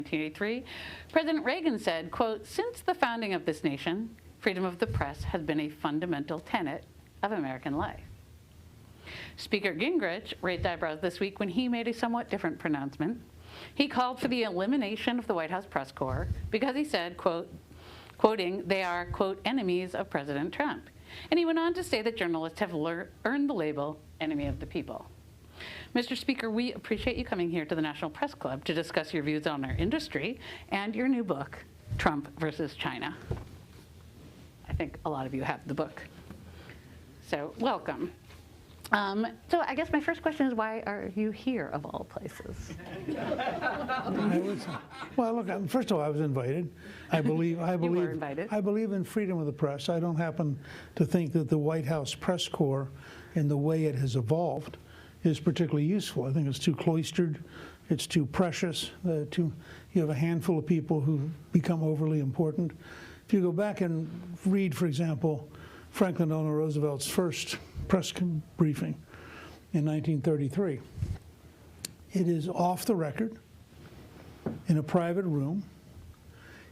1983, President Reagan said, quote, "Since the founding of this nation, freedom of the press has been a fundamental tenet of American life." Speaker Gingrich raised eyebrows this week when he made a somewhat different pronouncement. He called for the elimination of the White House press corps because he said, quote, quoting, "They are, quote, enemies of President Trump." And he went on to say that journalists have earned the label enemy of the people. Mr. Speaker, we appreciate you coming here to the National Press Club to discuss your views on our industry and your new book, Trump versus China. I think a lot of you have the book. So welcome. So I guess my first question is, why are you here of all places? Well, look, first of all, I was invited. I believe You were invited. I believe in freedom of the press. I don't happen to think that the White House press corps and the way it has evolved is particularly useful. I think it's too cloistered, it's too precious, you have a handful of people who become overly important. If you go back and read, for example, Franklin Delano Roosevelt's first press briefing in 1933, it is off the record, in a private room.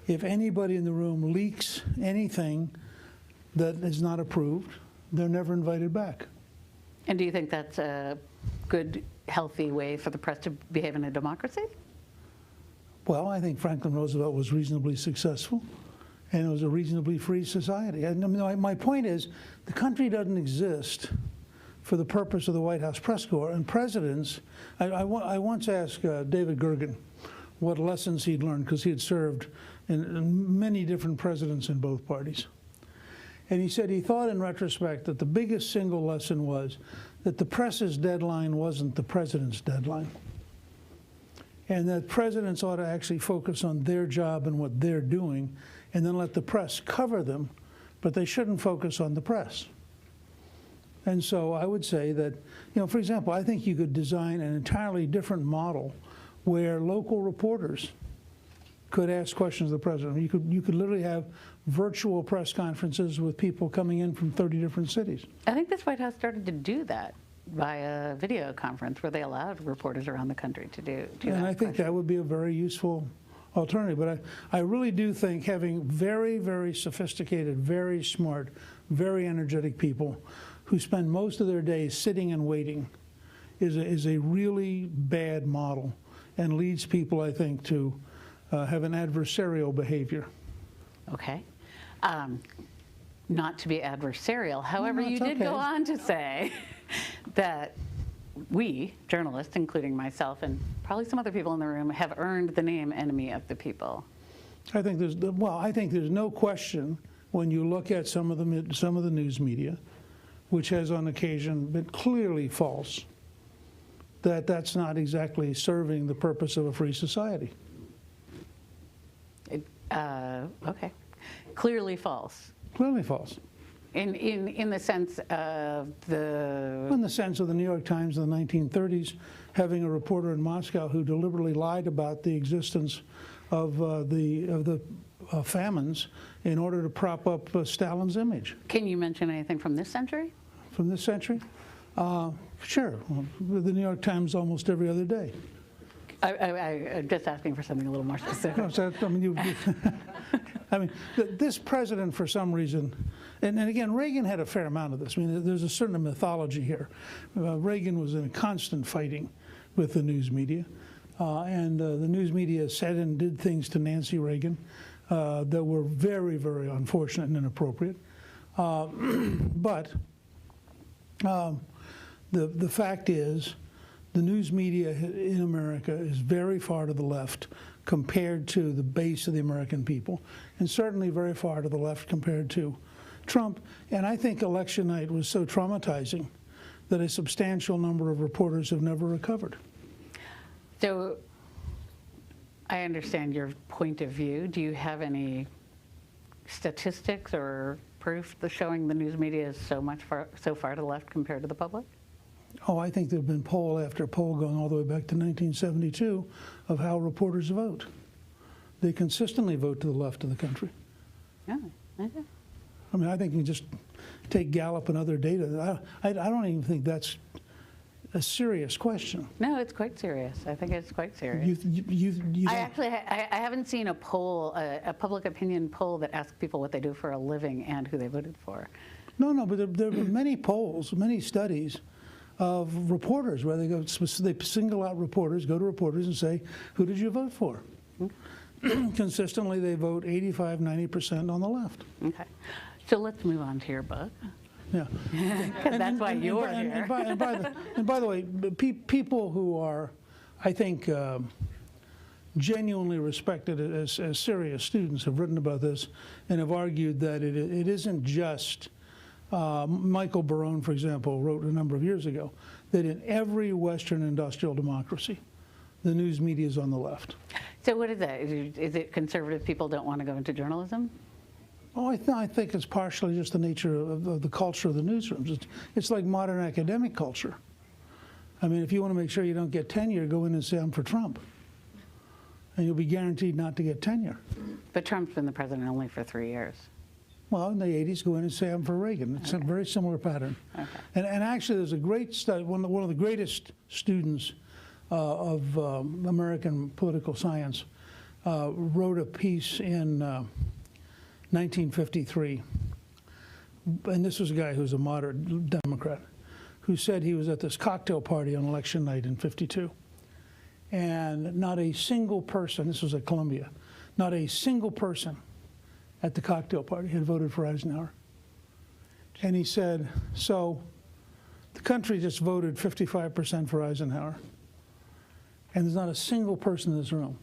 If anybody in the room leaks anything that is not approved, they're never invited back. And do you think that's a good, healthy way for the press to behave in a democracy? Well, I think Franklin Roosevelt was reasonably successful, and it was a reasonably free society. I mean, my point is, the country doesn't exist for the purpose of the White House press corps. And presidents, I once asked David Gergen what lessons he'd learned, because he had served in many different presidents in both parties. And he said he thought in retrospect that the biggest single lesson was that the press's deadline wasn't the president's deadline, and that presidents ought to actually focus on their job and what they're doing, and then let the press cover them, but they shouldn't focus on the press. And so I would say that, for example, I think you could design an entirely different model where local reporters could ask questions of the president. You could literally have virtual press conferences with people coming in from 30 different cities. I think this White House started to do that via video conference, where they allowed reporters around the country to do and I think that would be a very useful alternative. But I really do think having very, very sophisticated, very smart, very energetic people who spend most of their days sitting and waiting is a really bad model, and leads people, I think, to have an adversarial behavior. Okay. Not to be adversarial. However, you did go on to say that we, journalists, including myself and probably some other people in the room, have earned the name enemy of the people. I think there's no question, when you look at some of the news media, which has on occasion been clearly false, that's not exactly serving the purpose of a free society. Okay. Clearly false. Clearly false. In the sense of In the sense of the New York Times in the 1930s having a reporter in Moscow who deliberately lied about the existence of the famines in order to prop up Stalin's image. Can you mention anything from this century? From this century? Sure. The New York Times almost every other day. I'm just asking for something a little more specific. This president, for some reason, and again, Reagan had a fair amount of this. I mean, there's a certain mythology here. Reagan was in constant fighting with the news media, and the news media said and did things to Nancy Reagan that were very, very unfortunate and inappropriate. But the fact is, the news media in America is very far to the left compared to the base of the American people, and certainly very far to the left compared to Trump. And I think election night was so traumatizing that a substantial number of reporters have never recovered. So I understand your point of view. Do you have any statistics or proof showing the news media is so far to the left compared to the public? Oh, I think there have been poll after poll going all the way back to 1972 of how reporters vote. They consistently vote to the left of the country. Yeah, okay. I mean, I think you just take Gallup and other data. I don't even think that's a serious question. No, it's quite serious. I think it's quite serious. I haven't seen a poll, a public opinion poll that asks people what they do for a living and who they voted for. No, but there are many polls, many studies of reporters where they single out reporters, go to reporters and say, who did you vote for? Consistently, they vote 85, 90% on the left. Okay. So let's move on to your book. Yeah. That's why you're here. And by the way, people who are, I think, genuinely respected as serious students have written about this and have argued that it isn't just, Michael Barone, for example, wrote a number of years ago, that in every Western industrial democracy, the news media is on the left. So what is that? Is it conservative people don't want to go into journalism? Oh, I think it's partially just the nature of the culture of the newsrooms. It's like modern academic culture. I mean, if you want to make sure you don't get tenure, go in and say, I'm for Trump. And you'll be guaranteed not to get tenure. But Trump's been the president only for 3 years. Well, in the 80s, go in and say, I'm for Reagan. It's a very similar pattern. Okay. And actually, there's a great study, one of the greatest students of American political science wrote a piece in 1953, and this was a guy who was a moderate Democrat, who said he was at this cocktail party on election night in '52, and not a single person, this was at Columbia, not a single person at the cocktail party had voted for Eisenhower. And he said, so the country just voted 55% for Eisenhower, and there's not a single person in this room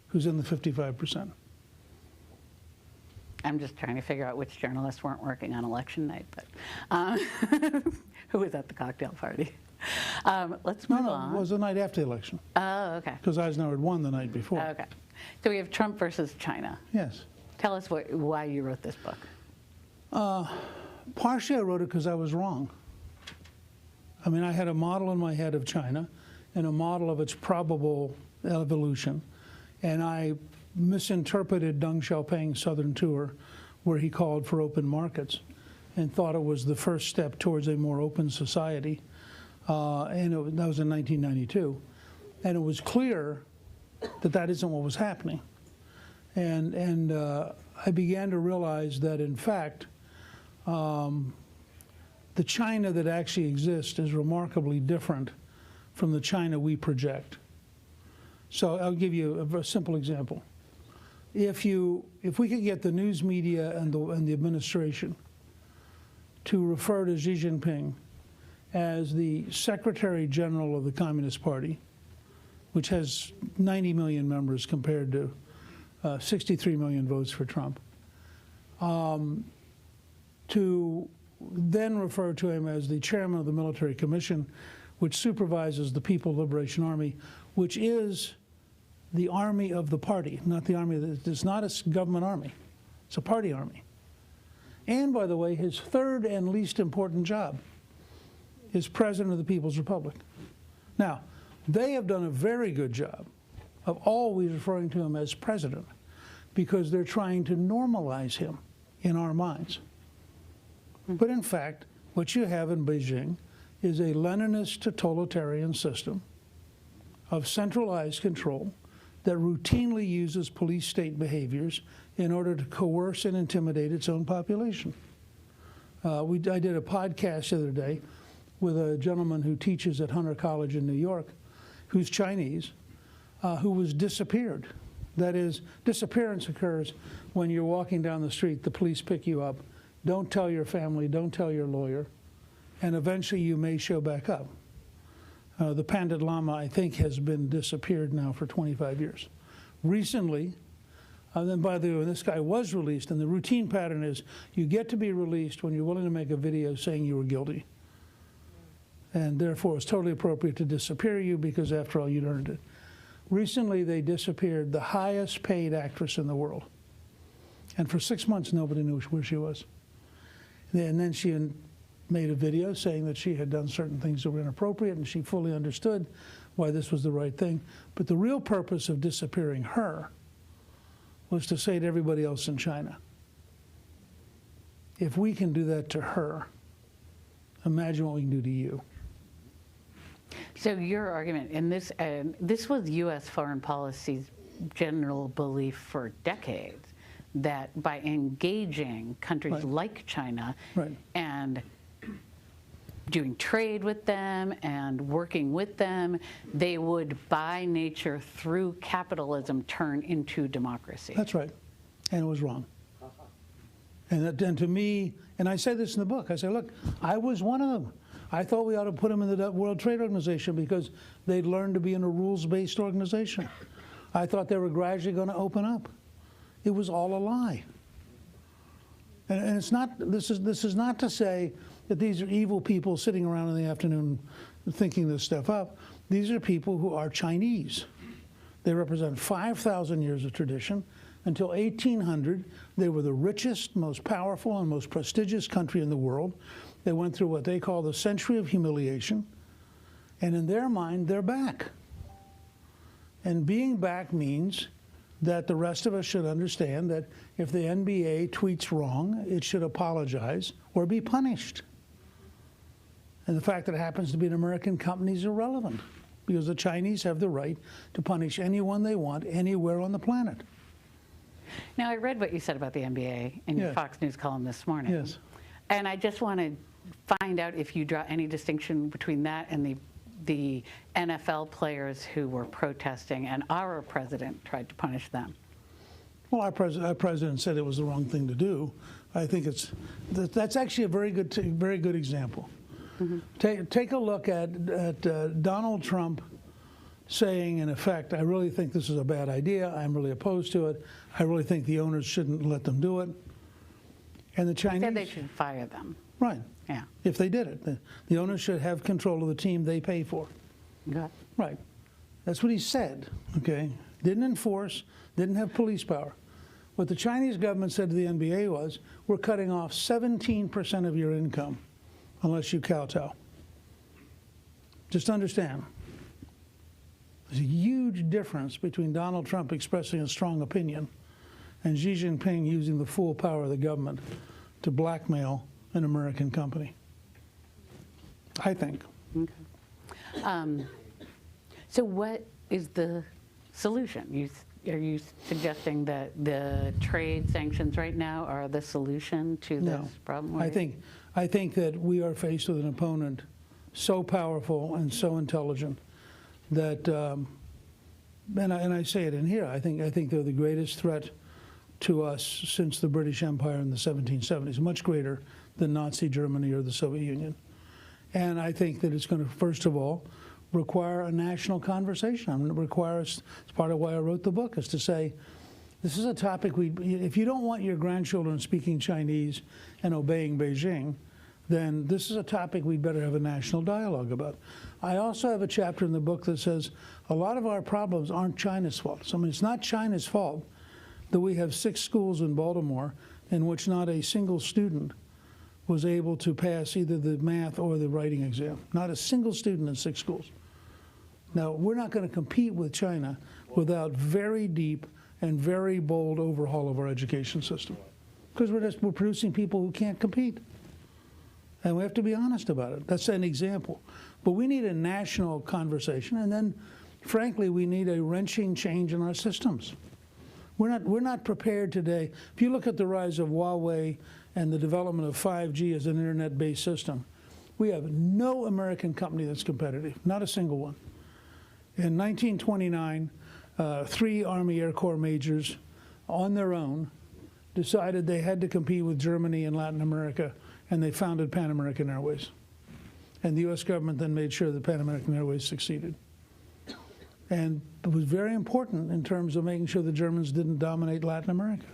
who's in the 55%. I'm just trying to figure out which journalists weren't working on election night, but who was at the cocktail party. Let's move on. It was the night after the election. Oh, okay. Because Eisenhower had won the night before. Okay. So we have Trump versus China. Yes. Tell us why you wrote this book. Partially I wrote it because I was wrong. I mean, I had a model in my head of China and a model of its probable evolution, and I misinterpreted Deng Xiaoping's Southern tour, where he called for open markets, and thought it was the first step towards a more open society. That was in 1992. And it was clear that that isn't what was happening. And I began to realize that, in fact, the China that actually exists is remarkably different from the China we project. So I'll give you a simple example. If we could get the news media and the administration to refer to Xi Jinping as the Secretary General of the Communist Party, which has 90 million members compared to 63 million votes for Trump, to then refer to him as the Chairman of the Military Commission, which supervises the People's Liberation Army, which is the army of the party, not the army. It's not a government army. It's a party army. And, by the way, his third and least important job is President of the People's Republic. Now, they have done a very good job of always referring to him as president because they're trying to normalize him in our minds. But, in fact, what you have in Beijing is a Leninist totalitarian system of centralized control that routinely uses police state behaviors in order to coerce and intimidate its own population. I did a podcast the other day with a gentleman who teaches at Hunter College in New York, who's Chinese, who was disappeared. That is, disappearance occurs when you're walking down the street, the police pick you up, don't tell your family, don't tell your lawyer, and eventually you may show back up. The Pandit Lama, I think, has been disappeared now for 25 years. Recently, then by the way, this guy was released, and the routine pattern is you get to be released when you're willing to make a video saying you were guilty. And therefore, it's totally appropriate to disappear you because, after all, you'd earned it. Recently, they disappeared the highest paid actress in the world. And for 6 months, nobody knew where she was. And then she made a video saying that she had done certain things that were inappropriate, and she fully understood why this was the right thing. But the real purpose of disappearing her was to say to everybody else in China, if we can do that to her, imagine what we can do to you. So your argument, and this was U.S. foreign policy's general belief for decades, that by engaging countries Right. like China Right. and doing trade with them and working with them, they would, by nature, through capitalism, turn into democracy. That's right. And it was wrong. And to me, and I say this in the book, I say, look, I was one of them. I thought we ought to put them in the World Trade Organization because they'd learned to be in a rules-based organization. I thought they were gradually going to open up. It was all a lie. And it's not, this is not to say that these are evil people sitting around in the afternoon thinking this stuff up. These are people who are Chinese. They represent 5,000 years of tradition. Until 1800, they were the richest, most powerful, and most prestigious country in the world. They went through what they call the century of humiliation. And in their mind, they're back. And being back means that the rest of us should understand that if the NBA tweets wrong, it should apologize or be punished. And the fact that it happens to be an American company is irrelevant, because the Chinese have the right to punish anyone they want anywhere on the planet. Now, I read what you said about the NBA in your Yes. Fox News column this morning. Yes. And I just want to find out if you draw any distinction between that and the NFL players who were protesting and our president tried to punish them. Well, our president said it was the wrong thing to do. I think that's actually a very good example. Mm-hmm. Take a look at Donald Trump saying, in effect, I really think this is a bad idea. I'm really opposed to it. I really think the owners shouldn't let them do it. And the Chinese Said they should fire them. Right. Yeah. If they did it, the owners should have control of the team they pay for. Good. Right. That's what he said. Okay. Didn't enforce. Didn't have police power. What the Chinese government said to the NBA was, we're cutting off 17% of your income unless you kowtow. Just understand. There's a huge difference between Donald Trump expressing a strong opinion and Xi Jinping using the full power of the government to blackmail an American company, I think. Okay. So what is the solution? Are you suggesting that the trade sanctions right now are the solution to this problem? I think that we are faced with an opponent so powerful and so intelligent that, and I say it in here, I think they're the greatest threat to us since the British Empire in the 1770s, much greater than Nazi Germany or the Soviet Union. And I think that it's going to, first of all, require a national conversation. I mean, it requires, it's part of why I wrote the book, is to say, this is a topic if you don't want your grandchildren speaking Chinese and obeying Beijing, then this is a topic we'd better have a national dialogue about. I also have a chapter in the book that says a lot of our problems aren't China's fault. So, I mean, it's not China's fault that we have 6 schools in Baltimore in which not a single student was able to pass either the math or the writing exam. Not a single student in 6 schools. Now, we're not going to compete with China without very deep and very bold overhaul of our education system, because we're producing people who can't compete. And we have to be honest about it. That's an example. But we need a national conversation, and then, frankly, we need a wrenching change in our systems. We're not prepared today. If you look at the rise of Huawei and the development of 5G as an internet-based system, we have no American company that's competitive, not a single one. In 1929, 3 Army Air Corps majors on their own decided they had to compete with Germany and Latin America, and they founded Pan American Airways. And the U.S. government then made sure that Pan American Airways succeeded. And it was very important in terms of making sure the Germans didn't dominate Latin America.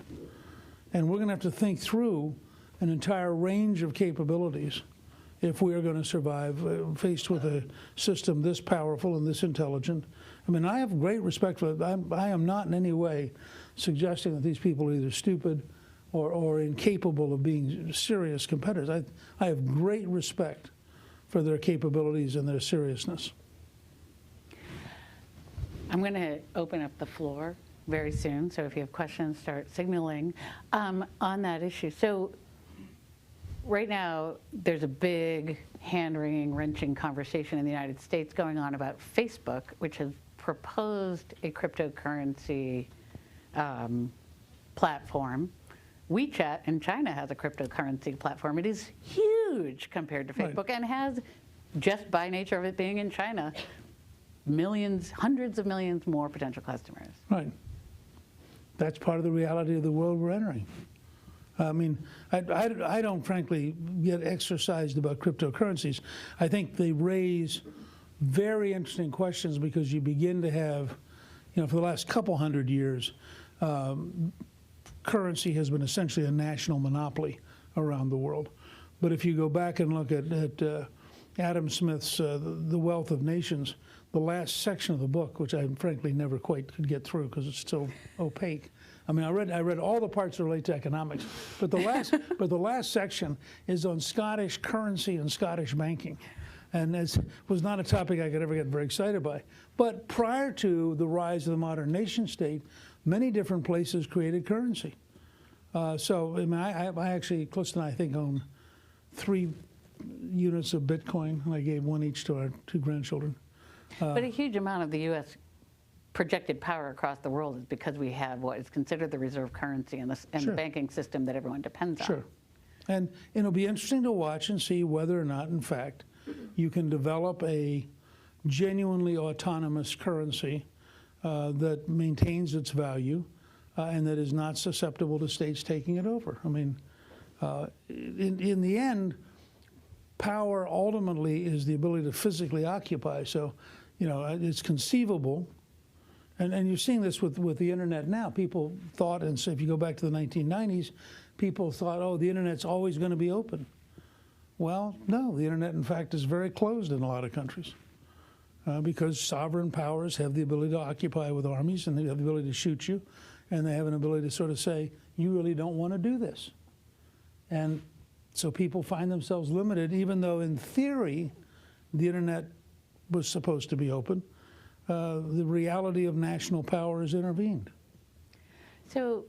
And we're going to have to think through an entire range of capabilities if we are going to survive faced with a system this powerful and this intelligent. I mean, I have great respect for it. I am not in any way suggesting that these people are either stupid or incapable of being serious competitors. I have great respect for their capabilities and their seriousness. I'm going to open up the floor very soon, so if you have questions, start signaling on that issue. So right now, there's a big hand-wringing, wrenching conversation in the United States going on about Facebook, which has proposed a cryptocurrency platform. WeChat in China has a cryptocurrency platform. It is huge compared to Facebook, and has, just by nature of it being in China, millions, hundreds of millions more potential customers. Right. That's part of the reality of the world we're entering. I mean, I don't frankly get exercised about cryptocurrencies. I think they raise very interesting questions because you begin to have, for the last couple hundred years, currency has been essentially a national monopoly around the world. But if you go back and look at Adam Smith's The Wealth of Nations, the last section of the book, which I frankly never quite could get through because it's so opaque. I mean, I read all the parts that relate to economics, but the last section is on Scottish currency and Scottish banking, and it was not a topic I could ever get very excited by. But prior to the rise of the modern nation state, many different places created currency. So I mean, I actually, Clifton and I think own 3 units of Bitcoin, and I gave 1 each to our 2 grandchildren. But a huge amount of the U.S. projected power across the world is because we have what is considered the reserve currency and the banking system that everyone depends on. Sure. And it'll be interesting to watch and see whether or not, in fact, you can develop a genuinely autonomous currency that maintains its value and that is not susceptible to states taking it over. I mean, in the end, power ultimately is the ability to physically occupy. So, it's conceivable. And you're seeing this with the internet now. People thought, and so if you go back to the 1990s, people thought, oh, the internet's always going to be open. Well, no, the internet, in fact, is very closed in a lot of countries because sovereign powers have the ability to occupy with armies, and they have the ability to shoot you, and they have an ability to sort of say, you really don't want to do this. And so people find themselves limited, even though in theory the internet was supposed to be open. The reality of national power has intervened. So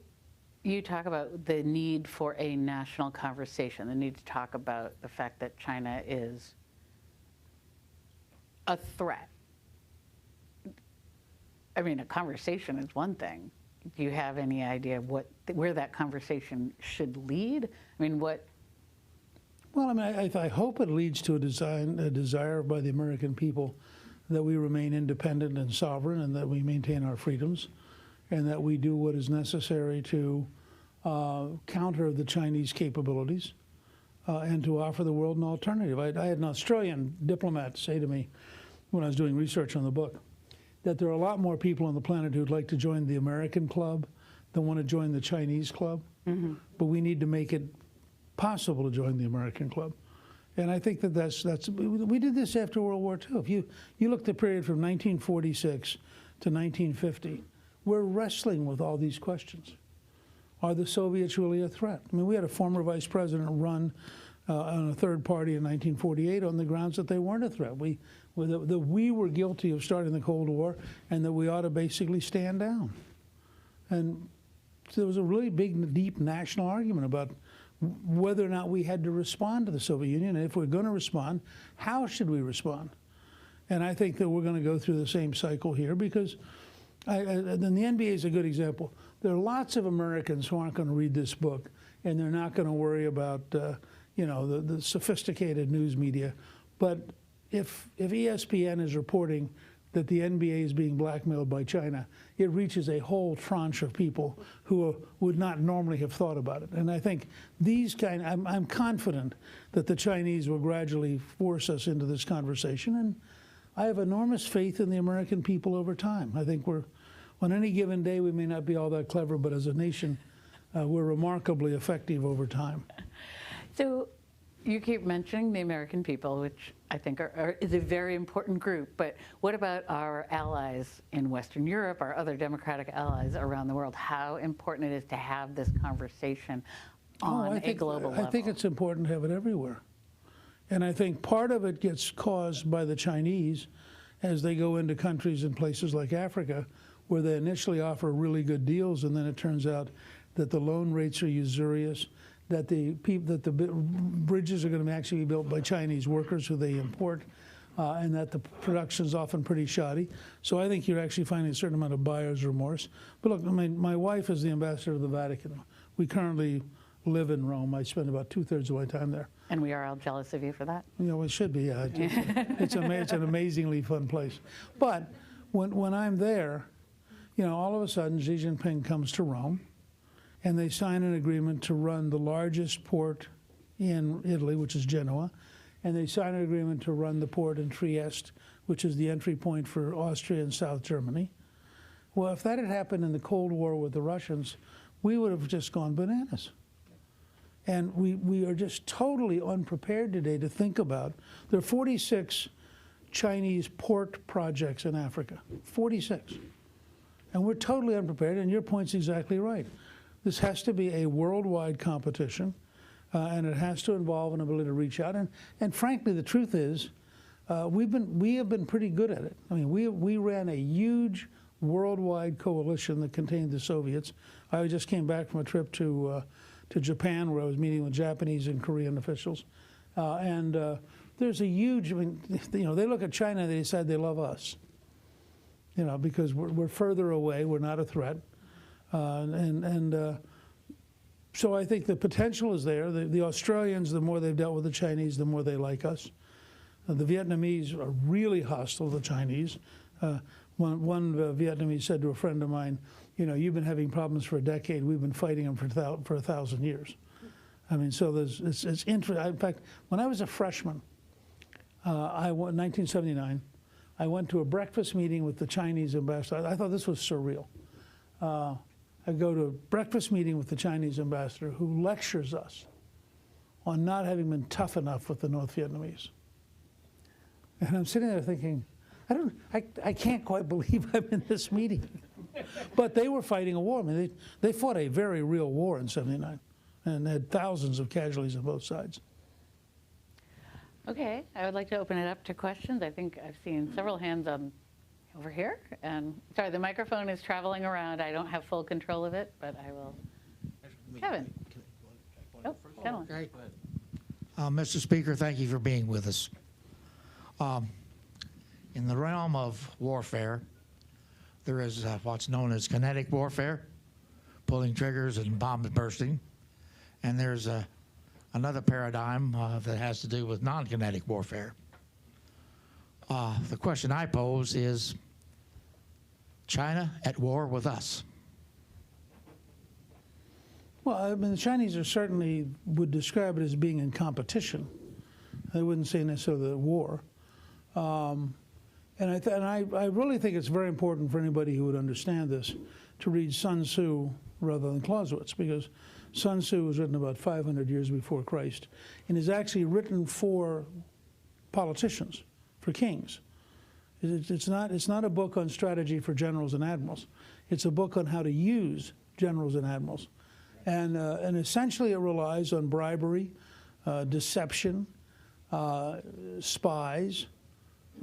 you talk about the need for a national conversation, the need to talk about the fact that China is a threat. I mean, a conversation is one thing. Do you have any idea where that conversation should lead? I mean, what? Well, I mean, I hope it leads to a desire by the American people that we remain independent and sovereign, and that we maintain our freedoms, and that we do what is necessary to counter the Chinese capabilities and to offer the world an alternative. I had an Australian diplomat say to me when I was doing research on the book that there are a lot more people on the planet who'd like to join the American club than want to join the Chinese club. Mm-hmm. But we need to make it possible to join the American club. And I think that's we did this after World War II. If you look at the period from 1946 to 1950, we're wrestling with all these questions. Are the Soviets really a threat? I mean, we had a former vice president run on a third party in 1948 on the grounds that they weren't a threat. We were guilty of starting the Cold War, and that we ought to basically stand down. And so there was a really big, deep national argument about whether or not we had to respond to the Soviet Union, and if we're going to respond, how should we respond? And I think that we're going to go through the same cycle here because, and the NBA is a good example. There are lots of Americans who aren't going to read this book, and they're not going to worry about, the sophisticated news media. But if ESPN is reporting that the NBA is being blackmailed by China, it reaches a whole tranche of people who would not normally have thought about it. And I think I'm confident that the Chinese will gradually force us into this conversation. And I have enormous faith in the American people over time. I think on any given day, we may not be all that clever, but as a nation, we're remarkably effective over time. So you keep mentioning the American people, which I think is a very important group, but what about our allies in Western Europe, our other democratic allies around the world? How important it is to have this conversation on a global level? I think it's important to have it everywhere. And I think part of it gets caused by the Chinese as they go into countries in places like Africa, where they initially offer really good deals, and then it turns out that the loan rates are usurious, that the bridges are going to actually be built by Chinese workers who they import, and that the production is often pretty shoddy. So I think you're actually finding a certain amount of buyer's remorse. But look, I mean, my wife is the ambassador of the Vatican. We currently live in Rome. I spend about 2/3 of my time there. And we are all jealous of you for that. You know, it should be. Yeah, it's an amazingly fun place. But when I'm there, you know, all of a sudden Xi Jinping comes to Rome, and they sign an agreement to run the largest port in Italy, which is Genoa, and they sign an agreement to run the port in Trieste, which is the entry point for Austria and South Germany. Well, if that had happened in the Cold War with the Russians, we would have just gone bananas. And we are just totally unprepared today to think about. There are 46 Chinese port projects in Africa, 46. And we're totally unprepared, and your point's exactly right. This has to be a worldwide competition, and it has to involve an ability to reach out. And frankly, the truth is, we have been pretty good at it. I mean, we ran a huge worldwide coalition that contained the Soviets. I just came back from a trip to Japan, where I was meeting with Japanese and Korean officials, and there's a huge. I mean, you know, they look at China and they decide they love us. You know, because we're further away, we're not a threat, so I think the potential is there. The Australians, the more they've dealt with the Chinese, the more they like us. The Vietnamese are really hostile to the Chinese. One Vietnamese said to a friend of mine, you know, you've been having problems for a decade. We've been fighting them for 1,000 years. I mean, so it's interesting. In fact, when I was a freshman, in 1979, I went to a breakfast meeting with the Chinese ambassador. I thought this was surreal. I go to a breakfast meeting with the Chinese ambassador who lectures us on not having been tough enough with the North Vietnamese. And I'm sitting there thinking, I can't quite believe I'm in this meeting. But they were fighting a war. I mean, they fought a very real war in '79 and had thousands of casualties on both sides. Okay, I would like to open it up to questions. I think I've seen several hands over here. And sorry, the microphone is traveling around. I don't have full control of it, but I will. Kevin. Oh, gentlemen. Okay. Mr. Speaker, thank you for being with us. In the realm of warfare, there is what's known as kinetic warfare, pulling triggers and bombs bursting. And there's another paradigm that has to do with non-kinetic warfare. The question I pose is, China at war with us? Well, I mean, the Chinese are certainly would describe it as being in competition. They wouldn't say necessarily the war. And I really think it's very important for anybody who would understand this to read Sun Tzu rather than Clausewitz, because Sun Tzu was written about 500 years before Christ and is actually written for politicians, for kings. It's not a book on strategy for generals and admirals. It's a book on how to use generals and admirals. And essentially it relies on bribery, deception, spies,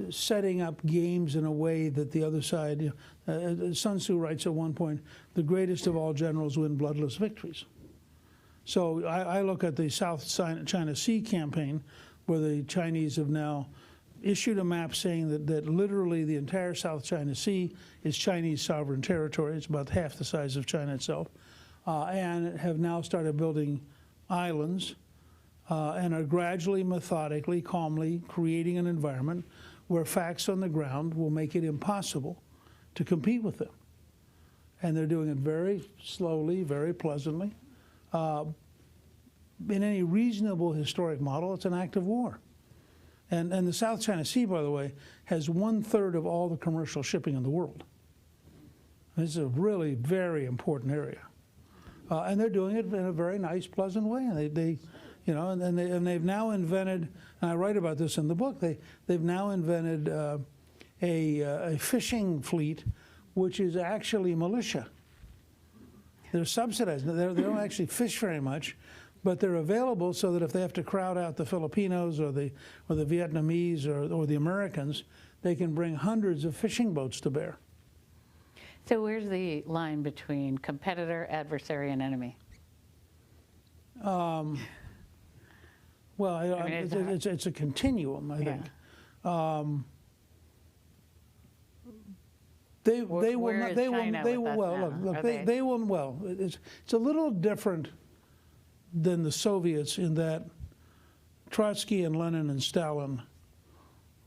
setting up games in a way that the other side, Sun Tzu writes at one point, the greatest of all generals win bloodless victories. So I look at the South China Sea campaign, where the Chinese have now issued a map saying that literally the entire South China Sea is Chinese sovereign territory. It's about half the size of China itself, and have now started building islands and are gradually, methodically, calmly creating an environment where facts on the ground will make it impossible to compete with them. And they're doing it very slowly, very pleasantly. In any reasonable historic model, it's an act of war. And the South China Sea, by the way, has 1/3 of all the commercial shipping in the world. It's a really very important area. And they're doing it in a very nice, pleasant way. And they you know, and they've now invented, and I write about this in the book, they've now invented a fishing fleet which is actually militia. They're subsidized. They don't actually fish very much, but they're available so that if they have to crowd out the Filipinos or the Vietnamese or the Americans, they can bring hundreds of fishing boats to bear. So where's the line between competitor, adversary, and enemy? Well, I mean, it's a continuum, I think. They will where not. is They will. China They with will. us Well, now? look. Are They will. Well, it's a little different than the Soviets in that Trotsky and Lenin and Stalin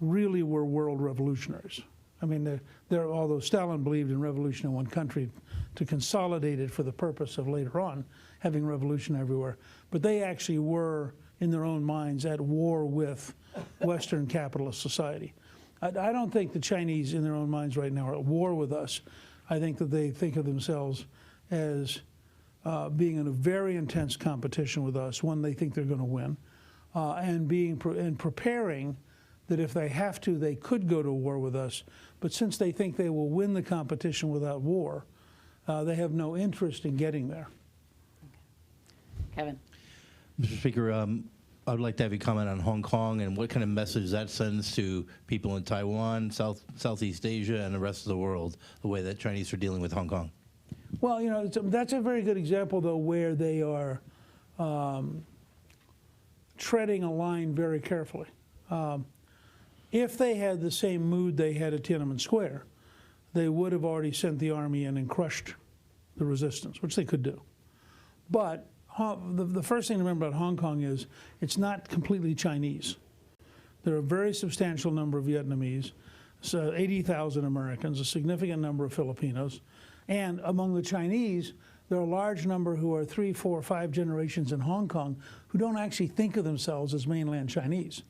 really were world revolutionaries. I mean, although Stalin believed in revolution in one country to consolidate it for the purpose of later on having revolution everywhere, but they actually were, in their own minds, at war with Western capitalist society. I don't think the Chinese, in their own minds right now, are at war with us. I think that they think of themselves as being in a very intense competition with us, one they think they're going to win, and preparing that if they have to, they could go to war with us. But since they think they will win the competition without war, they have no interest in getting there. Kevin. Mr. Speaker, I would like to have you comment on Hong Kong and what kind of message that sends to people in Taiwan, Southeast Asia, and the rest of the world, the way that Chinese are dealing with Hong Kong. Well, you know, that's a very good example, though, where they are treading a line very carefully. If they had the same mood they had at Tiananmen Square, they would have already sent the army in and crushed the resistance, which they could do. But the first thing to remember about Hong Kong is it's not completely Chinese. There are a very substantial number of Vietnamese, so 80,000 Americans, a significant number of Filipinos, and among the Chinese, there are a large number who are 3, 4, 5 generations in Hong Kong who don't actually think of themselves as mainland Chinese.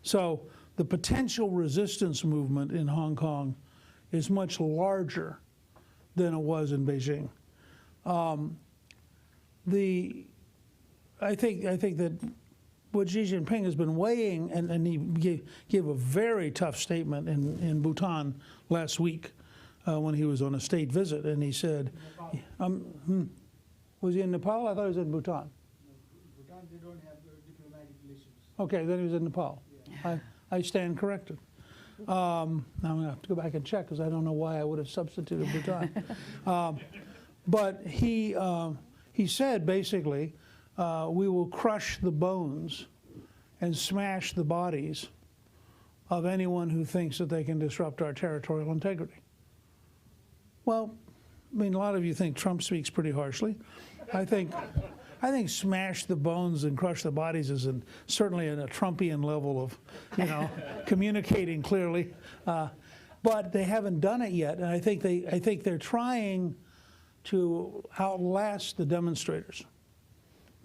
So the potential resistance movement in Hong Kong is much larger than it was in Beijing. I think that what Xi Jinping has been weighing, and he gave a very tough statement in Bhutan last week when he was on a state visit, and he said, was he in Nepal? I thought he was in Bhutan. Bhutan, they don't have diplomatic relations. Okay, then he was in Nepal. Yeah. I stand corrected. Now I'm going to have to go back and check because I don't know why I would have substituted Bhutan. But he said basically, we will crush the bones and smash the bodies of anyone who thinks that they can disrupt our territorial integrity. Well, I mean, a lot of you think Trump speaks pretty harshly. I think smash the bones and crush the bodies is certainly in a Trumpian level of, you know, communicating clearly. But they haven't done it yet, and I think they're trying to outlast the demonstrators,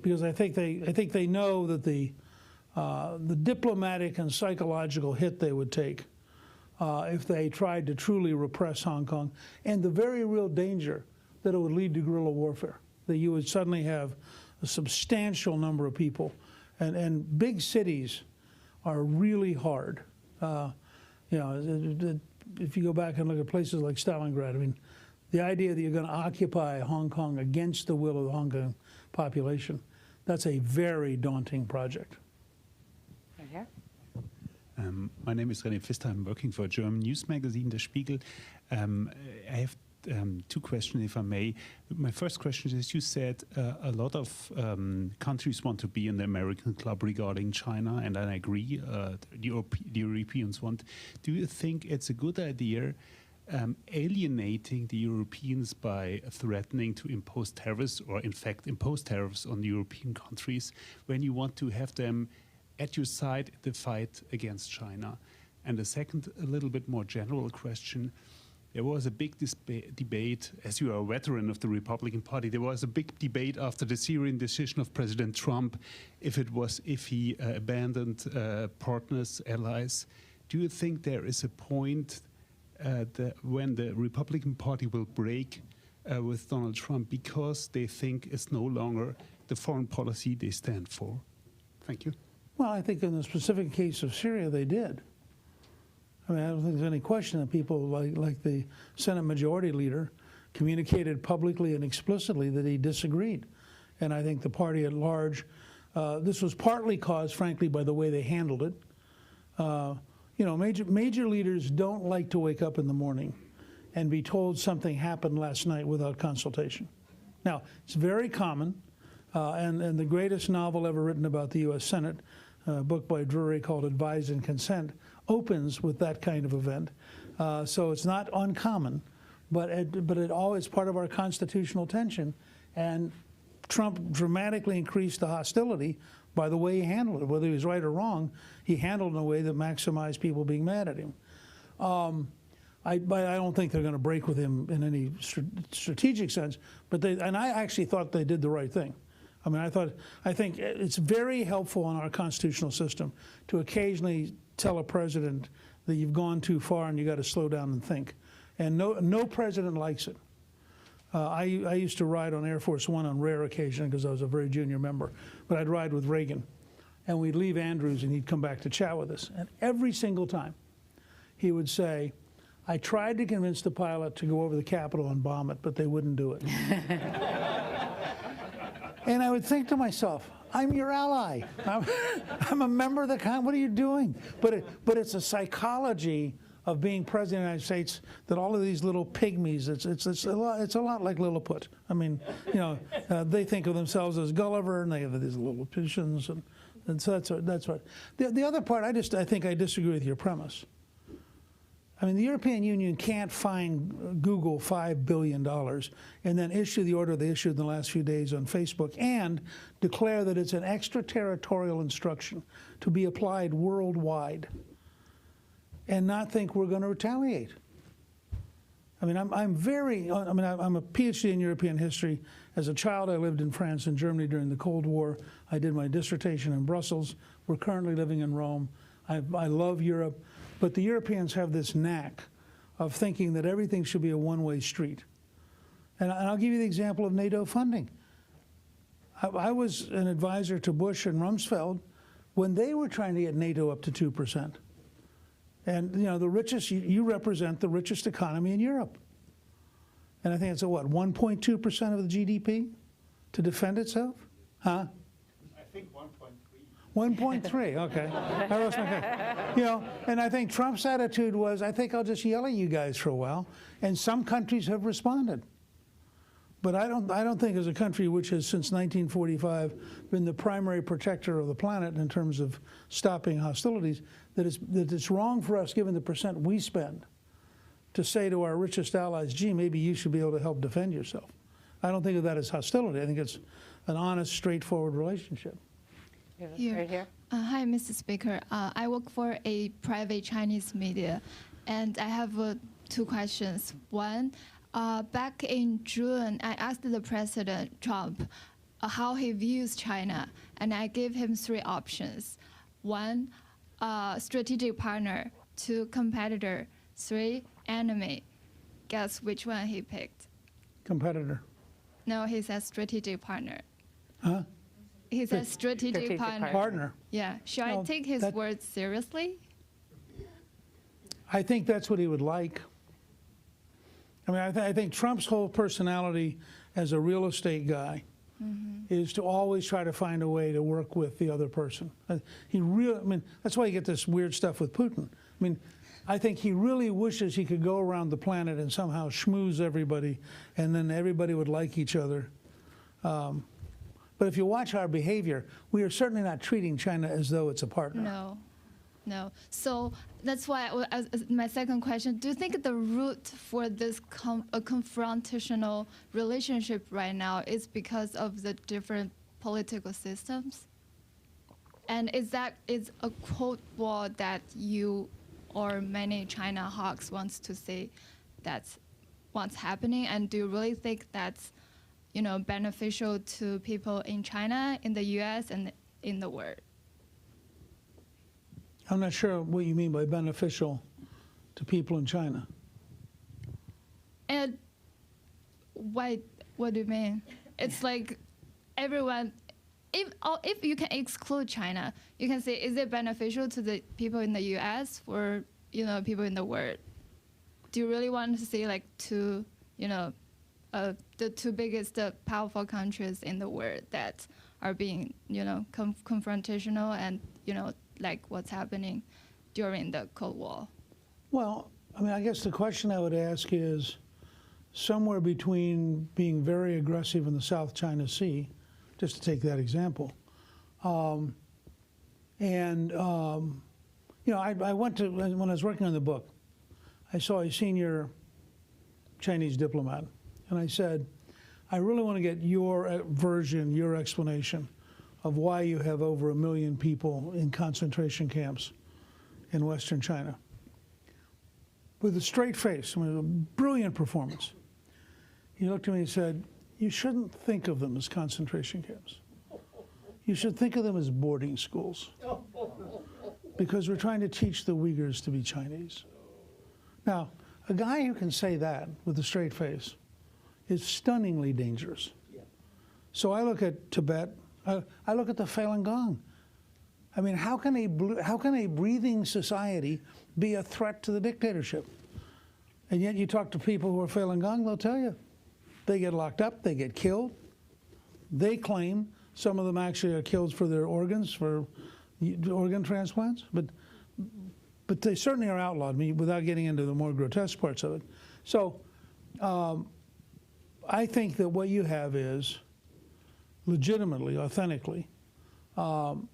because I think they know that the diplomatic and psychological hit they would take if they tried to truly repress Hong Kong, and the very real danger that it would lead to guerrilla warfare, that you would suddenly have a substantial number of people, and big cities are really hard. You know, if you go back and look at places like Stalingrad, I mean, the idea that you're going to occupy Hong Kong against the will of the Hong Kong population, that's a very daunting project. Right here. My name is René Pfister. I'm working for a German news magazine, Der Spiegel. I have two questions, if I may. My first question is, you said a lot of countries want to be in the American club regarding China, and I agree, the Europeans want. Do you think it's a good idea alienating the Europeans by threatening to impose tariffs, or in fact impose tariffs on European countries, when you want to have them at your side in the fight against China? And the second, a little bit more general question. There was a big debate, as you are a veteran of the Republican Party, there was a big debate after the Syrian decision of President Trump, if he abandoned partners, allies. Do you think there is a point when the Republican Party will break with Donald Trump because they think it's no longer the foreign policy they stand for? Thank you. Well, I think in the specific case of Syria, they did. I mean, I don't think there's any question that people like the Senate Majority Leader communicated publicly and explicitly that he disagreed. And I think the party at large, this was partly caused, frankly, by the way they handled it. You know, major leaders don't like to wake up in the morning and be told something happened last night without consultation. Now, it's very common And the greatest novel ever written about the U.S. Senate, a book by Drury called Advise and Consent, opens with that kind of event. So it's not uncommon, but it always part of our constitutional tension. And Trump dramatically increased the hostility by the way he handled it. Whether he was right or wrong, he handled it in a way that maximized people being mad at him. But I don't think they're going to break with him in any strategic sense. But I actually thought they did the right thing. I mean, I think it's very helpful in our constitutional system to occasionally tell a president that you've gone too far and you got to slow down and think. And no president likes it. I used to ride on Air Force One on rare occasion because I was a very junior member, but I'd ride with Reagan, and we'd leave Andrews and he'd come back to chat with us. And every single time he would say, I tried to convince the pilot to go over the Capitol and bomb it, but they wouldn't do it. And I would think to myself, I'm your ally. I'm a member of the Congress. What are you doing? But it's a psychology of being president of the United States that all of these little pygmies, it's a lot like Lilliput. I mean, they think of themselves as Gulliver, and they have these little pigeons, and so that's what. The other part, I think I disagree with your premise. I mean, the European Union can't fine Google $5 billion and then issue the order they issued in the last few days on Facebook and declare that it's an extraterritorial instruction to be applied worldwide and not think we're going to retaliate. I mean, I'm a PhD in European history. As a child, I lived in France and Germany during the Cold War. I did my dissertation in Brussels. We're currently living in Rome. I love Europe. But the Europeans have this knack of thinking that everything should be a one-way street. And I'll give you the example of NATO funding. I was an advisor to Bush and Rumsfeld when they were trying to get NATO up to 2%. And the richest, you represent the richest economy in Europe. And I think it's 1.2% of the GDP to defend itself? Huh? I think 1.3. 1.3, okay. I lost my case. And I think Trump's attitude was, I think I'll just yell at you guys for a while. And some countries have responded. But I don't think as a country which has since 1945 been the primary protector of the planet in terms of stopping hostilities, that it's wrong for us, given the percent we spend, to say to our richest allies, gee, maybe you should be able to help defend yourself. I don't think of that as hostility. I think it's an honest, straightforward relationship. Here. Right here. Hi, Mr. Speaker. I work for a private Chinese media, and I have 2 questions. One, back in June, I asked the President Trump how he views China, and I gave him 3 options. 1, strategic partner. 2, competitor. 3, enemy. Guess which one he picked? Competitor. No, he said strategic partner. Huh? He said strategic partner. Partner. Yeah. Should I take his words seriously? I think that's what he would like. I mean, I think Trump's whole personality as a real estate guy is to always try to find a way to work with the other person. That's why you get this weird stuff with Putin. I mean, I think he really wishes he could go around the planet and somehow schmooze everybody, and then everybody would like each other. But if you watch our behavior, we are certainly not treating China as though it's a partner. No. So that's why my second question, do you think the root for this confrontational relationship right now is because of the different political systems? And is a cold war that you or many China hawks wants to say that's what's happening? And do you really think that's beneficial to people in China, in the U.S., and in the world? I'm not sure what you mean by beneficial to people in China. And what do you mean? It's like everyone, if you can exclude China, you can say, is it beneficial to the people in the U.S. or people in the world? Do you really want to say the 2 biggest powerful countries in the world that are being, confrontational and, like what's happening during the Cold War? Well, I guess the question I would ask is somewhere between being very aggressive in the South China Sea just to take that example. You know, I went to, when I was working on the book, I saw a senior Chinese diplomat, and I said, I really want to get your version, your explanation of why you have over 1 million people in concentration camps in Western China. With a straight face, I mean, a brilliant performance. He looked at me and said, you shouldn't think of them as concentration camps. You should think of them as boarding schools. Because we're trying to teach the Uyghurs to be Chinese. Now, a guy who can say that with a straight face is stunningly dangerous. So I look at Tibet, I look at the Falun Gong. I mean, how can a breathing society be a threat to the dictatorship? And yet you talk to people who are Falun Gong, they'll tell you. They get locked up, they get killed. They claim some of them actually are killed for their organs, for organ transplants, but they certainly are outlawed, I mean, without getting into the more grotesque parts of it. So I think that what you have is legitimately, authentically, one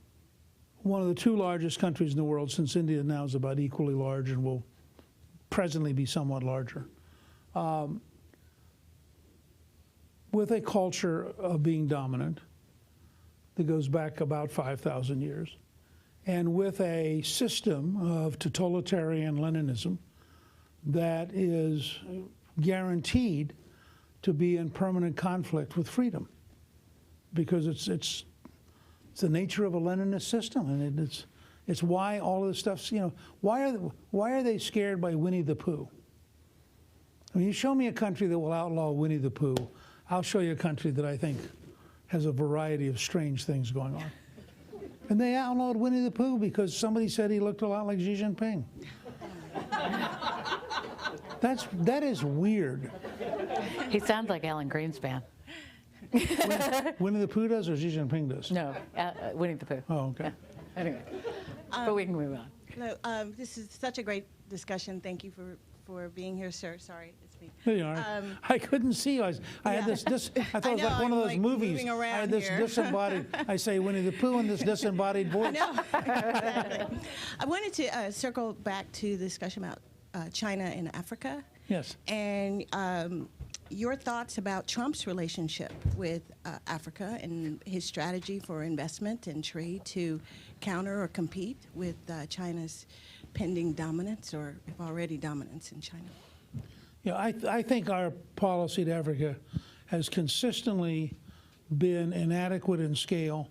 of the 2 largest countries in the world, since India now is about equally large and will presently be somewhat larger, with a culture of being dominant that goes back about 5,000 years, and with a system of totalitarian Leninism that is guaranteed to be in permanent conflict with freedom, because it's the nature of a Leninist system, and it's why all of this stuff's, you know, why are they scared by Winnie the Pooh? I mean, you show me a country that will outlaw Winnie the Pooh, I'll show you a country that I think has a variety of strange things going on. And they outlawed Winnie the Pooh because somebody said he looked a lot like Xi Jinping. That is weird. He sounds like Alan Greenspan. Winnie the Pooh does or Xi Jinping does? No, Winnie the Pooh. Oh, okay. Yeah. Anyway, but we can move on. No, this is such a great discussion. Thank you for being here, sir. Sorry, it's me. There you are. I couldn't see you. I had this I thought it was like one of those movies. I had this disembodied, I say Winnie the Pooh in this disembodied voice. No, exactly. I wanted to circle back to the discussion about China and Africa. Yes. And your thoughts about Trump's relationship with Africa and his strategy for investment and trade to counter or compete with China's pending dominance, or already dominance in China? Yeah, I think our policy to Africa has consistently been inadequate in scale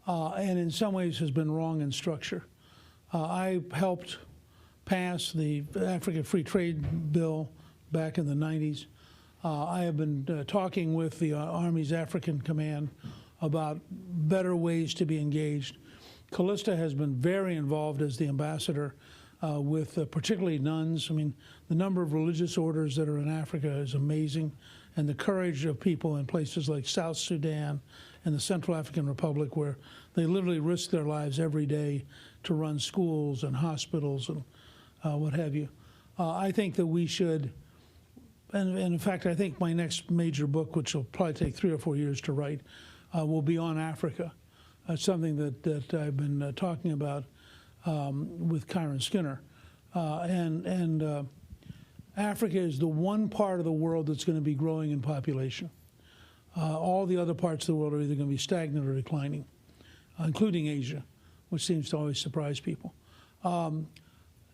and in some ways has been wrong in structure. I helped pass the Africa Free Trade Bill back in the 90s. I have been talking with the Army's African Command about better ways to be engaged. Callista has been very involved as the ambassador with particularly nuns. I mean, the number of religious orders that are in Africa is amazing, and the courage of people in places like South Sudan and the Central African Republic, where they literally risk their lives every day to run schools and hospitals and what have you. I think that we should, and in fact, I think my next major book, which will probably take 3 or 4 years to write, will be on Africa. Something that I've been talking about with Kyron Skinner. Africa is the one part of the world that's going to be growing in population. All the other parts of the world are either going to be stagnant or declining, including Asia, which seems to always surprise people.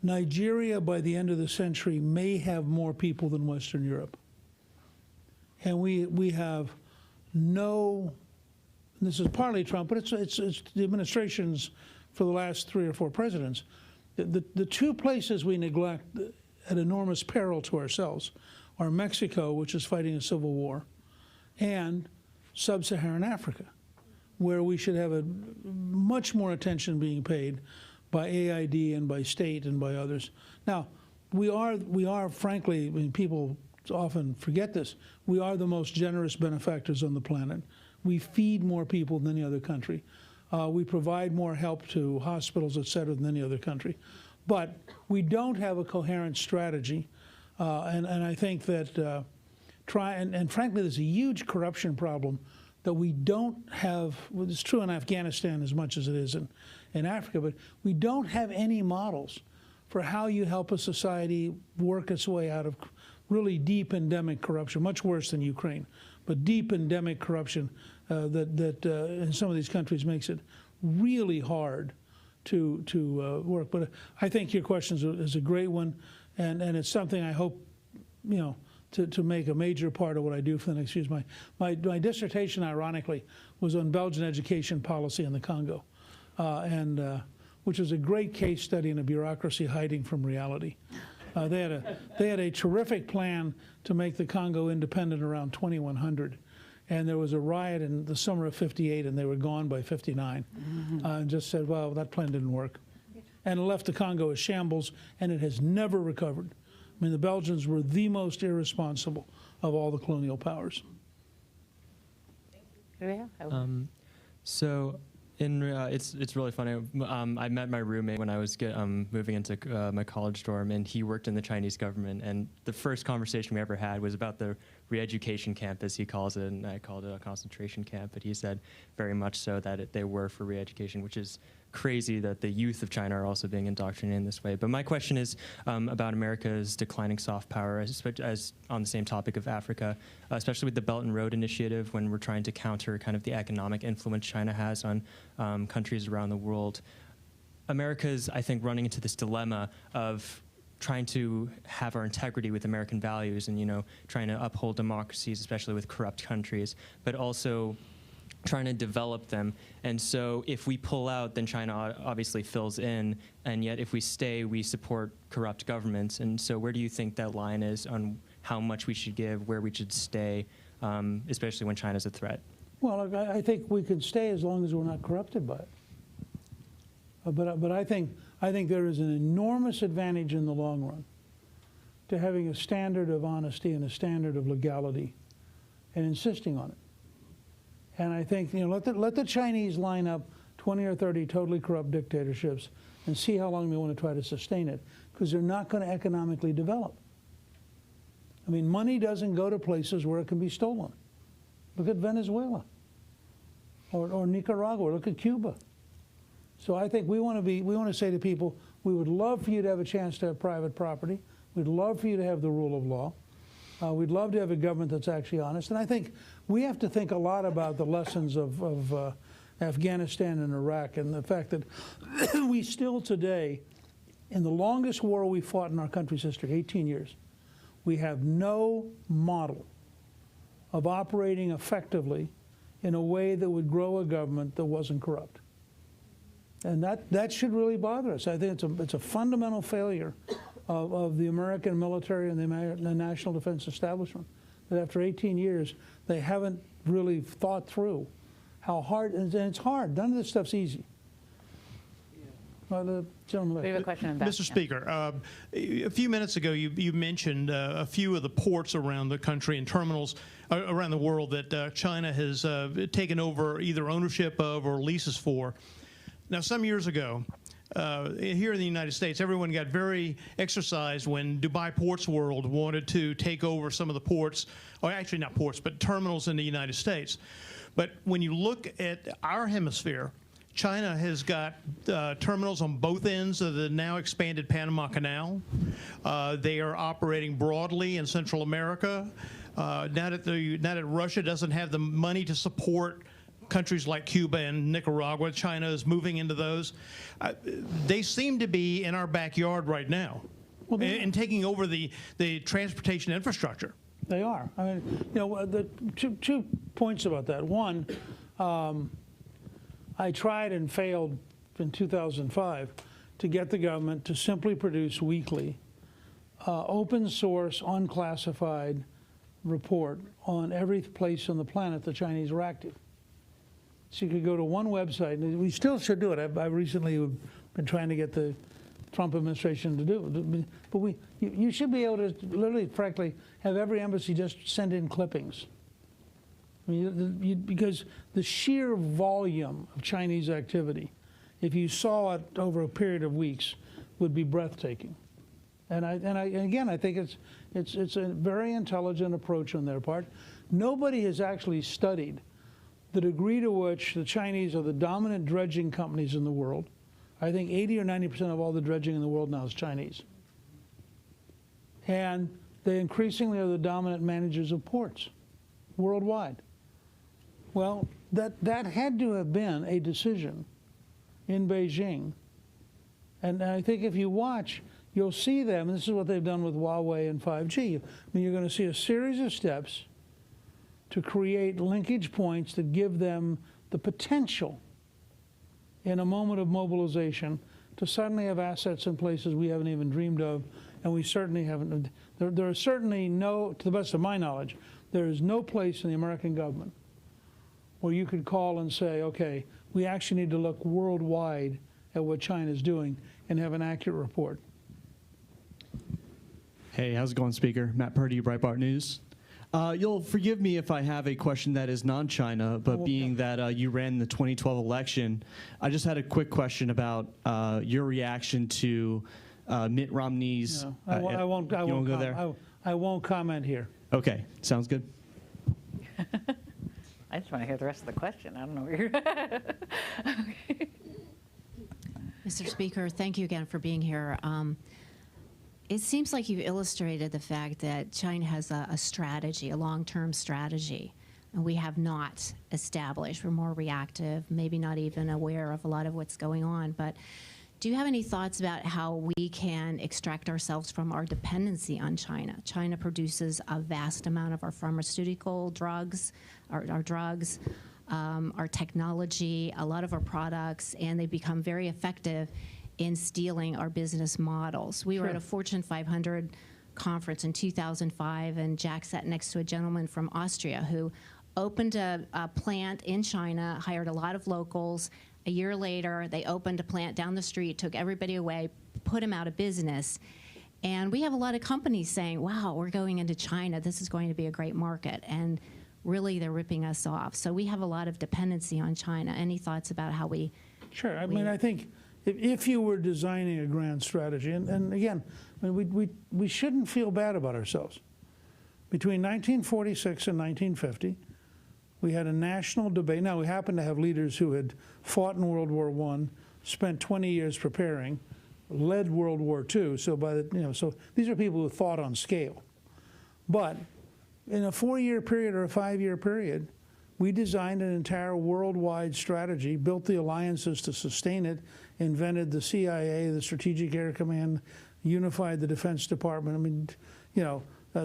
Nigeria, by the end of the century, may have more people than Western Europe. And we have no, this is partly Trump, but it's the administrations for the last 3 or 4 presidents. The 2 places we neglect at enormous peril to ourselves are Mexico, which is fighting a civil war, and sub-Saharan Africa, where we should have much more attention being paid by AID and by state and by others. Now, we are frankly, I mean, people often forget this, we are the most generous benefactors on the planet. We feed more people than any other country. We provide more help to hospitals, et cetera, than any other country. But we don't have a coherent strategy. And I think that and frankly, there's a huge corruption problem that we don't have, well, it's true in Afghanistan as much as it is in Africa, but we don't have any models for how you help a society work its way out of really deep endemic corruption, much worse than Ukraine, but deep endemic corruption that in some of these countries makes it really hard to work. But I think your question is a great one, and it's something I hope, you know, to make a major part of what I do for the next few years. My dissertation, ironically, was on Belgian education policy in the Congo, which was a great case study in a bureaucracy hiding from reality. They had a terrific plan to make the Congo independent around 2100, and there was a riot in the summer of '58, and they were gone by '59, and just said, well, that plan didn't work, and it left the Congo as shambles, and it has never recovered. I mean, the Belgians were the most irresponsible of all the colonial powers. So, it's really funny. I met my roommate when I was moving into my college dorm, and he worked in the Chinese government. And the first conversation we ever had was about the re-education camp, as he calls it, and I called it a concentration camp. But he said very much so that they were for re-education, which is crazy that the youth of China are also being indoctrinated in this way. But my question is about America's declining soft power, as on the same topic of Africa, especially with the Belt and Road Initiative, when we're trying to counter kind of the economic influence China has on countries around the world. America's, I think, running into this dilemma of trying to have our integrity with American values and, you know, trying to uphold democracies, especially with corrupt countries, but also trying to develop them. And so if we pull out, then China obviously fills in, and yet if we stay, we support corrupt governments. And so where do you think that line is on how much we should give, where we should stay, especially when China's a threat? Well, I think we can stay as long as we're not corrupted by it. But I think there is an enormous advantage in the long run to having a standard of honesty and a standard of legality and insisting on it. And I think, you know, let the Chinese line up 20 or 30 totally corrupt dictatorships and see how long they want to try to sustain it, because they're not going to economically develop. I mean, money doesn't go to places where it can be stolen. Look at Venezuela or Nicaragua. Look at Cuba. So I think we want to say to people, we would love for you to have a chance to have private property. We'd love for you to have the rule of law. We'd love to have a government that's actually honest. And I think we have to think a lot about the lessons of Afghanistan and Iraq, and the fact that we still today, in the longest war we fought in our country's history, 18 years, we have no model of operating effectively in a way that would grow a government that wasn't corrupt. And that should really bother us. I think it's a fundamental failure of the American military and the national defense establishment, that after 18 years, they haven't really thought through how hard, and it's hard. None of this stuff's easy. The gentleman, we have a question in the back. Mr. Speaker, a few minutes ago you mentioned a few of the ports around the country and terminals around the world that China has taken over either ownership of or leases for. Now, some years ago, here in the United States, everyone got very exercised when Dubai Ports World wanted to take over some of the ports, or actually not ports, but terminals in the United States. But when you look at our hemisphere, China has got terminals on both ends of the now expanded Panama Canal. They are operating broadly in Central America. Now that Russia doesn't have the money to support countries like Cuba and Nicaragua, China is moving into those. They seem to be in our backyard right now, and taking over the transportation infrastructure. They are. I mean, you know, the two points about that. One, I tried and failed in 2005 to get the government to simply produce weekly, open source, unclassified report on every place on the planet the Chinese were active. So you could go to one website, and we still should do it. I recently been trying to get the Trump administration to do it. But you should be able to literally, frankly, have every embassy just send in clippings. I mean, because the sheer volume of Chinese activity, if you saw it over a period of weeks, would be breathtaking. And again, I think it's a very intelligent approach on their part. Nobody has actually studied the degree to which the Chinese are the dominant dredging companies in the world. I think 80 or 90% of all the dredging in the world now is Chinese. And they increasingly are the dominant managers of ports worldwide. Well, that had to have been a decision in Beijing. And I think if you watch, you'll see them, and this is what they've done with Huawei and 5G. I mean, you're going to see a series of steps to create linkage points that give them the potential in a moment of mobilization to suddenly have assets in places we haven't even dreamed of, and we certainly haven't. There are certainly no, to the best of my knowledge, there is no place in the American government where you could call and say, okay, we actually need to look worldwide at what China's doing and have an accurate report. Hey, how's it going, Speaker? Matt Purdy, Breitbart News. You'll forgive me if I have a question that is non-China, but being that you ran the 2012 election, I just had a quick question about your reaction to Mitt Romney's. No, I won't go there? I won't comment here. Okay, sounds good. I just want to hear the rest of the question. I don't know where you're okay. Mr. Speaker, thank you again for being here. It seems like you've illustrated the fact that China has a strategy, a long-term strategy, and we have not established. We're more reactive, maybe not even aware of a lot of what's going on. But do you have any thoughts about how we can extract ourselves from our dependency on China? China produces a vast amount of our pharmaceutical drugs, our drugs, our technology, a lot of our products, and they become very effective in stealing our business models. We were at a Fortune 500 conference in 2005, and Jack sat next to a gentleman from Austria who opened a plant in China, hired a lot of locals. A year later, they opened a plant down the street, took everybody away, put them out of business. And we have a lot of companies saying, wow, we're going into China. This is going to be a great market. And really, they're ripping us off. So we have a lot of dependency on China. Any thoughts about how we... Sure. I mean, I think if you were designing a grand strategy, and again, I mean, we shouldn't feel bad about ourselves. Between 1946 and 1950, we had a national debate. Now, we happen to have leaders who had fought in World War I, spent 20 years preparing, led World War II. So so these are people who thought on scale. But in a 4-year period or a 5-year period, we designed an entire worldwide strategy, built the alliances to sustain it, invented the CIA, the Strategic Air Command, unified the Defense Department. I mean,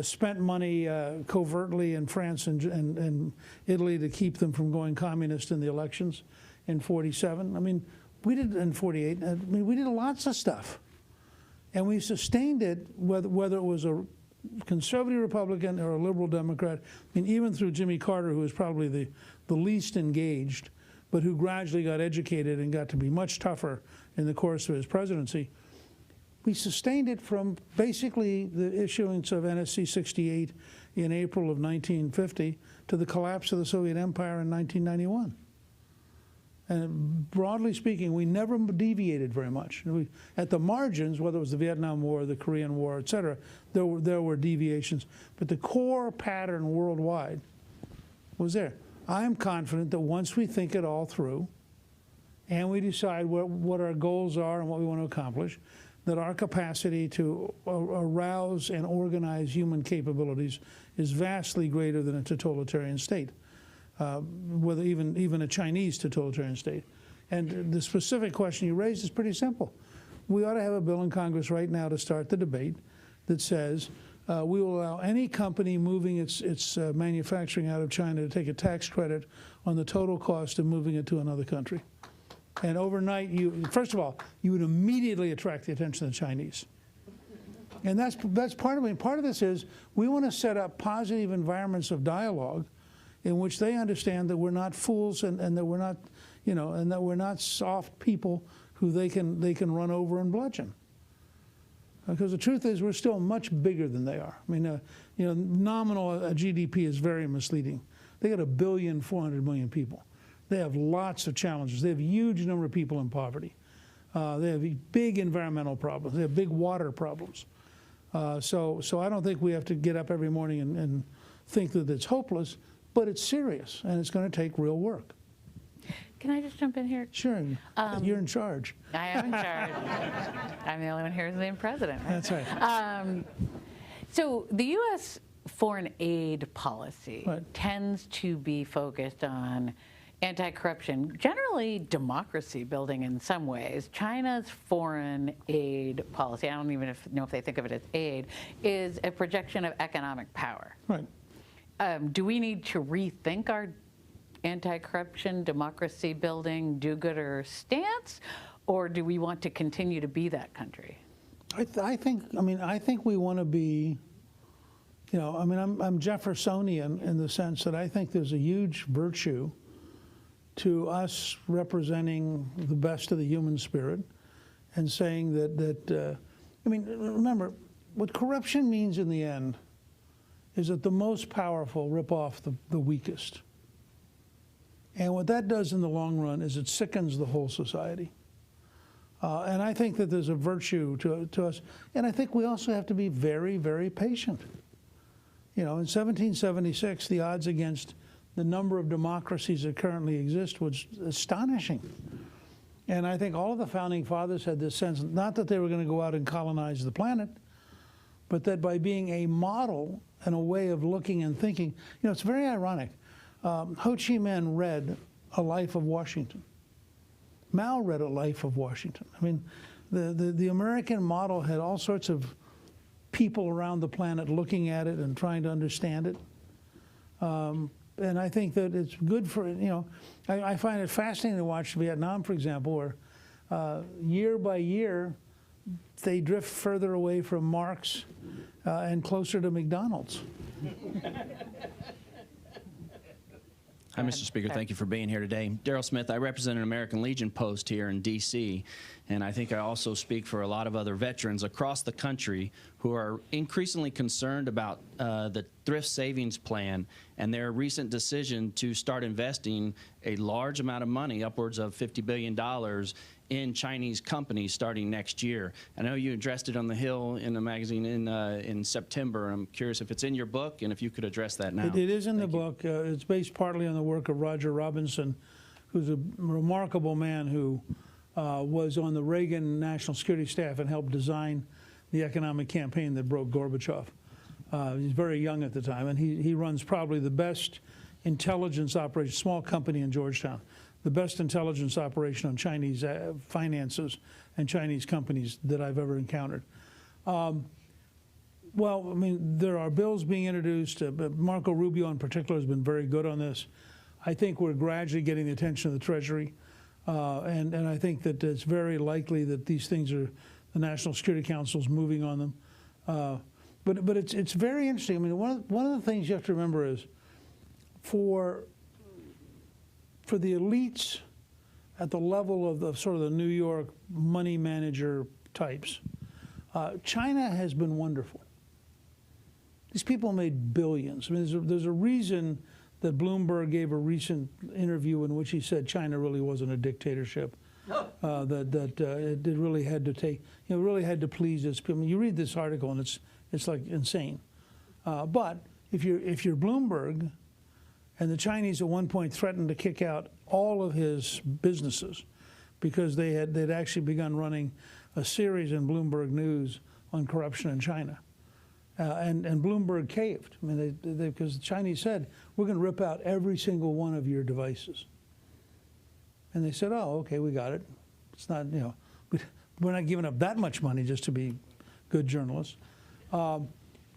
spent money covertly in France and Italy to keep them from going communist in the elections in 47. I mean, we did in 48. I mean, we did lots of stuff. And we sustained it, whether it was a conservative Republican or a liberal Democrat. I mean, even through Jimmy Carter, who was probably the least engaged, but who gradually got educated and got to be much tougher in the course of his presidency. We sustained it from basically the issuance of NSC 68 in April of 1950 to the collapse of the Soviet Empire in 1991. And broadly speaking, we never deviated very much. At the margins, whether it was the Vietnam War, the Korean War, et cetera, there were deviations. But the core pattern worldwide was there. I'm confident that once we think it all through and we decide what our goals are and what we want to accomplish, that our capacity to arouse and organize human capabilities is vastly greater than a totalitarian state, whether even a Chinese totalitarian state. And the specific question you raised is pretty simple. We ought to have a bill in Congress right now to start the debate that says we will allow any company moving its manufacturing out of China to take a tax credit on the total cost of moving it to another country. And overnight, first of all, you would immediately attract the attention of the Chinese. And that's part of it. Part of this is we want to set up positive environments of dialogue in which they understand that we're not fools and that we're not, and that we're not soft people who they can run over and bludgeon. Because the truth is, we're still much bigger than they are. I mean, nominal GDP is very misleading. They got 1,400,000,000 people. They have lots of challenges. They have a huge number of people in poverty. They have big environmental problems. They have big water problems. So I don't think we have to get up every morning and think that it's hopeless. but it's serious, and it's going to take real work. Can I just jump in here? Sure, you're in charge. I am in charge. I'm the only one here who's named president. Right? That's right. So the U.S. foreign aid policy tends to be focused on anti-corruption, generally democracy building in some ways. China's foreign aid policy, I don't even know if they think of it as aid, is a projection of economic power. Right. Do we need to rethink our anti-corruption, democracy building, do-gooder stance, or do we want to continue to be that country? I think we want to be, you know, I mean, I'm Jeffersonian in the sense that I think there's a huge virtue to us representing the best of the human spirit and saying that I mean, remember, what corruption means in the end is that the most powerful rip off the weakest. And what that does in the long run is it sickens the whole society. And I think that there's a virtue to us. And I think we also have to be very, very patient. You know, in 1776, the odds against the number of democracies that currently exist was astonishing. And I think all of the founding fathers had this sense, not that they were going to go out and colonize the planet, but that by being a model and a way of looking and thinking, you know, it's very ironic. Ho Chi Minh read A Life of Washington. Mao read A Life of Washington. I mean, the American model had all sorts of people around the planet looking at it and trying to understand it. And I think that it's good for, you know, I find it fascinating to watch Vietnam, for example, where year by year they drift further away from Marx and closer to McDonald's. Hi, Mr. Speaker. Thank you for being here today. Daryl Smith, I represent an American Legion post here in D.C., and I think I also speak for a lot of other veterans across the country who are increasingly concerned about the thrift savings plan and their recent decision to start investing a large amount of money, upwards of $50 billion, in Chinese companies starting next year. I know you addressed it on the Hill in the magazine in September. I'm curious if it's in your book and if you could address that now. It is in the book. It's based partly on the work of Roger Robinson, who's a remarkable man who was on the Reagan National Security Staff and helped design the economic campaign that broke Gorbachev. He's very young at the time, and he runs probably the best intelligence operation, small company in Georgetown, the best intelligence operation on Chinese finances and Chinese companies that I've ever encountered. Well, I mean, there are bills being introduced. Marco Rubio in particular has been very good on this. I think we're gradually getting the attention of the Treasury. And I think that it's very likely that these things are, the National Security Council is moving on them. But it's very interesting. I mean, one of the things you have to remember is for the elites at the level of the sort of the New York money manager types, China has been wonderful. These people made billions. I mean, there's a reason that Bloomberg gave a recent interview in which he said China really wasn't a dictatorship. It really had to take, you know, really had to please its people. I mean, you read this article and it's like insane. But if you're Bloomberg, and the Chinese at one point threatened to kick out all of his businesses because they'd actually begun running a series in Bloomberg News on corruption in China. And Bloomberg caved. I mean, because the Chinese said, we're going to rip out every single one of your devices. And they said, oh, okay, we got it. It's not, you know, we're not giving up that much money just to be good journalists.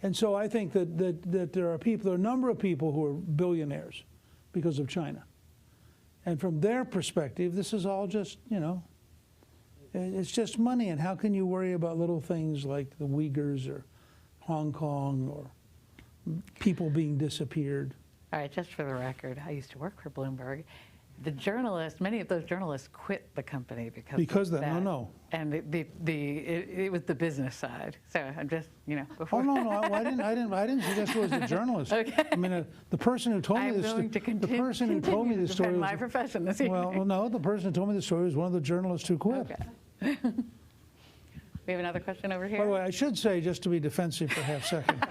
And so I think that there are a number of people who are billionaires because of China. And from their perspective, this is all just, you know, it's just money. And how can you worry about little things like the Uyghurs or Hong Kong or people being disappeared? All right, just for the record, I used to work for Bloomberg. The journalists, many of those journalists quit the company because of that. No. And it was the business side. So I'm just, you know. Before. Oh no, I didn't suggest it was the journalist. Okay. I mean, the person who told me this. The person who told me the story. My profession this evening. Well, no, the person who told me the story was one of the journalists who quit. Okay. We have another question over here. By the way, I should say, just to be defensive for half a second,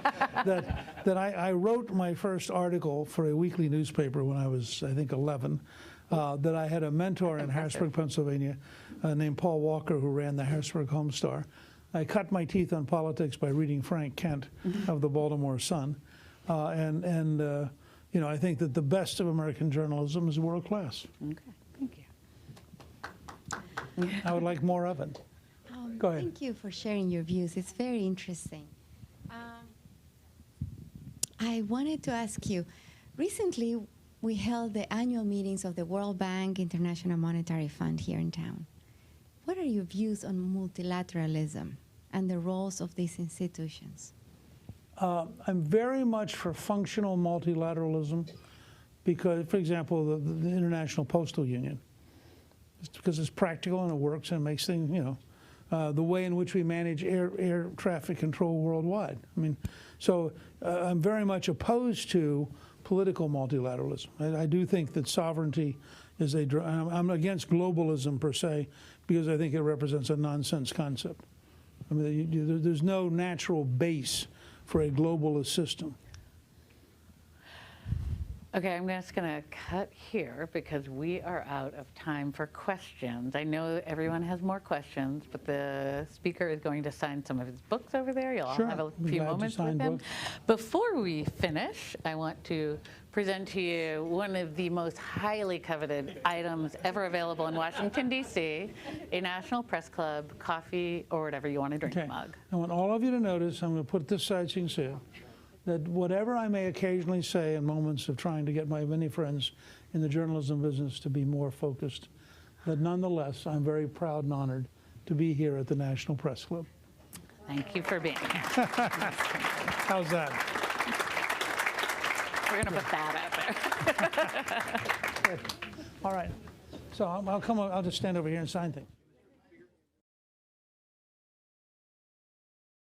that I wrote my first article for a weekly newspaper when I was, I think, 11, that I had a mentor in Harrisburg, Pennsylvania, named Paul Walker, who ran the Harrisburg Home-Star. I cut my teeth on politics by reading Frank Kent of the Baltimore Sun. You know, I think that the best of American journalism is world class. Okay, thank you. I would like more of it. Go ahead. Thank you for sharing your views. It's very interesting. I wanted to ask you, recently we held the annual meetings of the World Bank International Monetary Fund here in town. What are your views on multilateralism and the roles of these institutions? I'm very much for functional multilateralism because, for example, the International Postal Union, because it's practical and it works and it makes things, you know, the way in which we manage air traffic control worldwide. I mean, so I'm very much opposed to political multilateralism. I do think that sovereignty is I'm against globalism per se because I think it represents a nonsense concept. I mean, there's no natural base for a globalist system. Okay, I'm just going to cut here because we are out of time for questions. I know everyone has more questions, but the speaker is going to sign some of his books over there. You'll all have a few moments with him. Before we finish, I want to present to you one of the most highly coveted items ever available in Washington, D.C., a National Press Club coffee or whatever you want to drink mug. I want all of you to notice, I'm going to put it this side so you can see it, that whatever I may occasionally say in moments of trying to get my many friends in the journalism business to be more focused, that nonetheless, I'm very proud and honored to be here at the National Press Club. Thank you for being here. How's that? We're going to put that out there. All right. So I'll just stand over here and sign things.